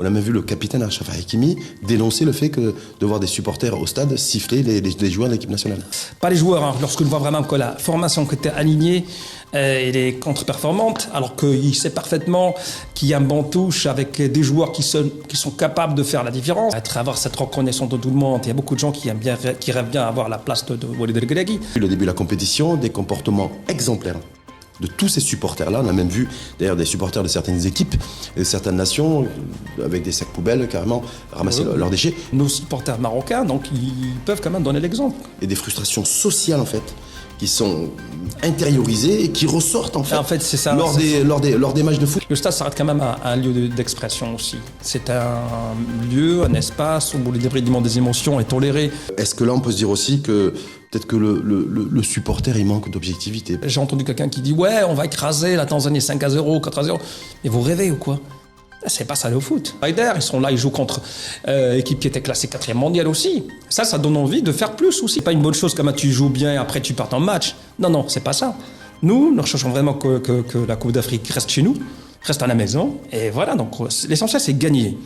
On a même vu le capitaine Achraf Hakimi dénoncer le fait que de voir des supporters au stade siffler les joueurs de l'équipe nationale. Pas les joueurs, hein. Lorsqu'on voit vraiment que la formation qui était alignée elle est contre-performante, alors qu'il sait parfaitement qu'il y a un bon touche avec des joueurs qui sont capables de faire la différence. Avoir cette reconnaissance de tout le monde, il y a beaucoup de gens qui rêvent bien avoir la place de Walid Regragui. Le début de la compétition, des comportements exemplaires de tous ces supporters-là. On a même vu d'ailleurs des supporters de certaines équipes et de certaines nations avec des sacs poubelles carrément ramasser leurs déchets. Nos supporters marocains, donc ils peuvent quand même donner l'exemple. Et des frustrations sociales en fait qui sont intériorisées et qui ressortent en fait c'est ça, lors des matchs de foot. Le stade, ça reste quand même un lieu d'expression aussi. C'est un lieu, un espace où le débridement des émotions est toléré. Est-ce que là on peut se dire aussi que peut-être que le supporter il manque d'objectivité? J'ai entendu quelqu'un qui dit ouais on va écraser la Tanzanie 5-0, 4-0. Mais vous rêvez ou quoi? C'est pas ça le foot. Ryder, ils sont là, ils jouent contre équipe qui était classée 4e mondiale aussi. Ça donne envie de faire plus aussi. Pas une bonne chose comme tu joues bien et après tu pars en match. Non, c'est pas ça. Nous recherchons vraiment que la Coupe d'Afrique reste chez nous, reste à la maison. Et voilà, donc l'essentiel c'est gagner.